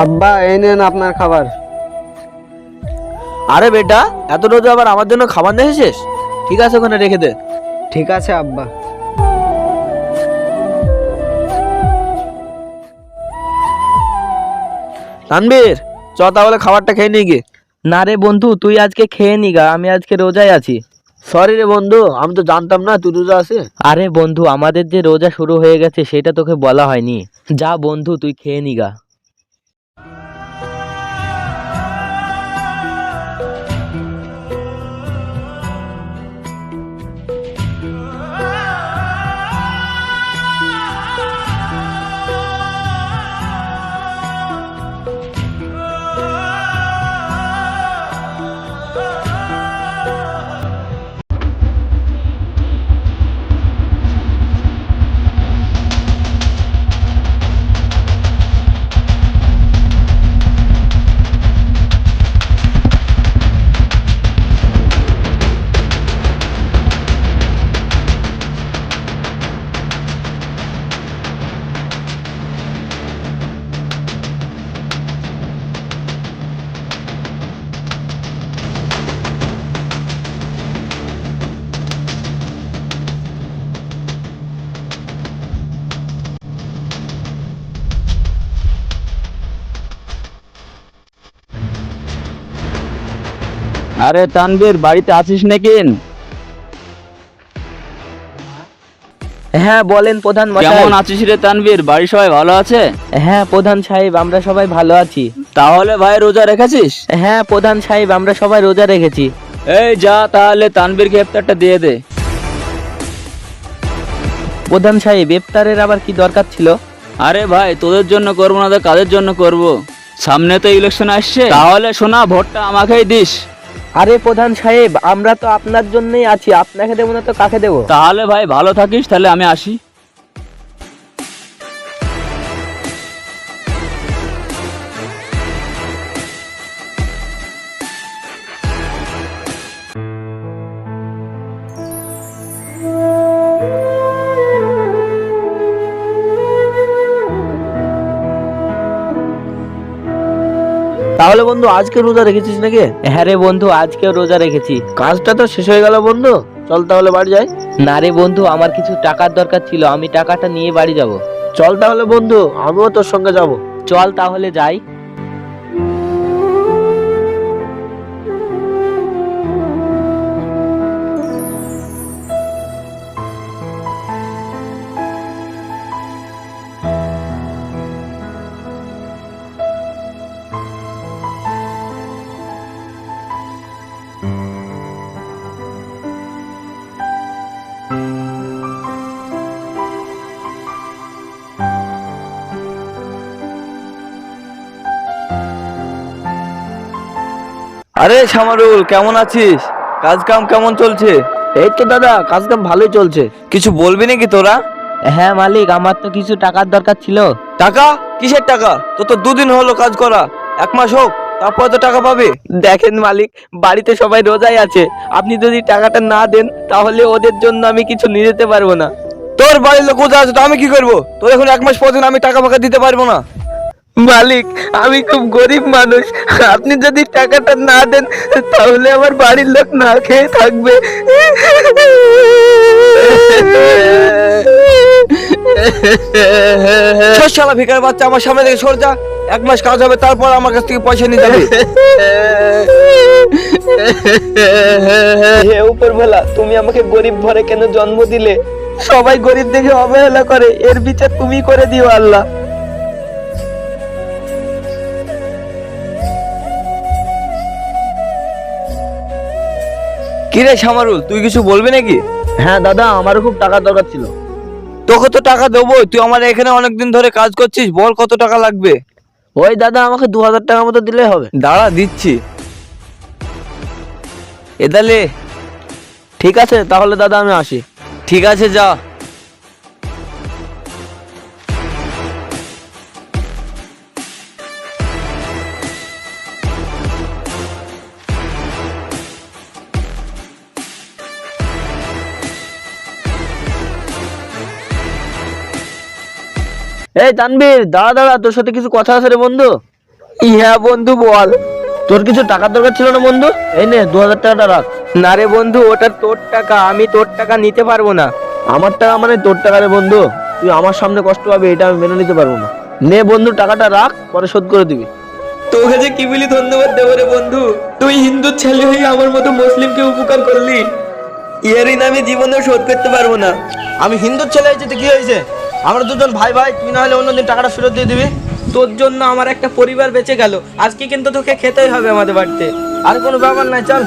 আব্বা এই নেন আপনার খাবার। আরে বেটা, এত রোজ আবার আমার জন্য খাবার নিয়ে এসেছিস? ঠিক আছে, ওখানে রেখে দে। ঠিক আছে আব্বা। তানবীর, চ তাহলে খাবারটা খেয়ে নিয়ে গিয়ে। না রে বন্ধু, তুই আজকে খেয়ে নিগা, আমি আজকে রোজায় আছি। সরি রে বন্ধু, আমি তো জানতাম না তুই রোজা আছে। আরে বন্ধু, আমাদের যে রোজা শুরু হয়ে গেছে সেটা তোকে বলা হয়নি। যা বন্ধু, তুই খেয়ে নিগা। আরে তানবীর, বাড়িতে আছিস নাকি? হ্যাঁ বলেন প্রধান মশাই। কেমন আছিস রে তানবীর? বাড়ির সবাই ভালো আছে? হ্যাঁ প্রধান সাহেব, আমরা সবাই ভালো আছি। তাহলে ভাই রোজা রেখেছিস? হ্যাঁ প্রধান সাহেব, আমরা সবাই রোজা রেখেছি। এই যা, তাহলে তানবীরকে ইফতারটা দিয়ে দে। প্রধান সাহেব, ইফতারের আবার কি দরকার ছিল? আরে ভাই, তোদের জন্য করবো না তো কাদের জন্য করব? সামনে তো ইলেকশন আসছে, তাহলে শোনা, ভোটটা আমাকেই দিস। আরে প্রধান সাহেব, আমরা তো আপনার জন্যই আছি, আপনাকে দেবো না তো কাকে দেবো? তাহলে ভাই ভালো থাকিস, তাহলে আমি আসি। তাহলে বন্ধু আজকে রোজা রেখেছিস নাকি? হ্যাঁ রে বন্ধু, আজকেও রোজা রেখেছি। কাজটা তো শেষ হয়ে গেল বন্ধু, চল তাহলে বাড়ি যাই। না রে বন্ধু, আমার কিছু টাকার দরকার ছিল, আমি টাকাটা নিয়ে বাড়ি যাব। চল তাহলে বন্ধু, আমিও তোর সঙ্গে যাব। চল তাহলে যাই। আরে শামারুল, কেমন আছিস? কাজ কাম কেমন চলছে? এই তো দাদা, কাজ কাম ভালোই চলছে। কিছু বলবি নাকি তোরা? হ্যাঁ মালিক, আমার তো কিছু টাকার দরকার ছিল। টাকা? কিসের টাকা? তো তো দুদিন হলো কাজ করা, 1 মাস হোক, তারপর তো টাকা পাবে। দেখেন মালিক, বাড়িতে সবাই রোজাই আছে, আপনি যদি টাকাটা না দেন তাহলে ওদের জন্য আমি কিছু নিয়ে যেতে পারবো না। তোর বাড়ির লোক কোথায় আছে তো আমি কি করবো? তোর এখন 1 মাস পর দিন আমি টাকা ফাঁকা দিতে পারবো না। মালিক, আমি খুব গরিব মানুষ, আপনি যদি টাকাটা না দেন তাহলে আমার বাড়ির লোক না খেয়ে থাকবে। শালা ভিখার বাচ্চা, আমার সামনে থেকে সর যা। 1 মাস কাজ হবে, তারপর আমার কাছ থেকে পয়সা নিয়ে যাবে। হে উপরওয়ালা, তুমি আমাকে গরিব ঘরে কেন জন্ম দিলে? সবাই গরিব দেখে অবহেলা করে, এর বিচার তুমি করে দিও আল্লাহ। কি রে শামারুল, তুই কিছু বলবি নাকি? হ্যাঁ দাদা, আমারও খুব টাকা দরকার ছিল। তোকে তো টাকা দেবো, তুই আমার এখানে অনেকদিন ধরে কাজ করছিস, বল কত টাকা লাগবে? ওই দাদা, আমাকে 2000 টাকার মতো দিলেই হবে। দাঁড়া দিচ্ছি। এদালে। ঠিক আছে তাহলে দাদা, আমি আসি। ঠিক আছে, যা। এই তানবীর, দাঁড়া দাঁড়া, তোর সাথে কিছু কথা আছে রে বন্ধু। হ্যাঁ বন্ধু বল। তোর কিছু টাকার দরকার ছিল না বন্ধু? এই নে 2000 টাকাটা রাখ। না রে বন্ধু, ওটা তোর টাকা, আমি তোর টাকা নিতে পারবো না। আমার টাকা মানে তোর টাকা রে বন্ধু, তুই আমার সামনে কষ্ট পাবি এটা আমি মেনে নিতে পারবো না। নে বন্ধু টাকাটা রাখ, পরে শোধ করে দিবি। তোকে যে কি বলি ধন্যবাদ দেবো রে বন্ধু, তুই হিন্দু ছেলে হয়ে আমার মতো মুসলিমকে উপকার করলি। এর ঋণ আমি জীবনেও শোধ করতে পারবো না। আমি হিন্দুর ছেলে হয়েছে তো কি হয়েছে, আমরা দুজন ভাই ভাই, তুই না হলে অন্যদিন টাকাটা ফেরত দিয়ে দিবি। তোর জন্য আমার একটা পরিবার বেঁচে গেল, আজকে কিন্তু তোকে খেতেই হবে আমাদের বাড়িতে। আর কোনো ব্যাপার নাই, চল।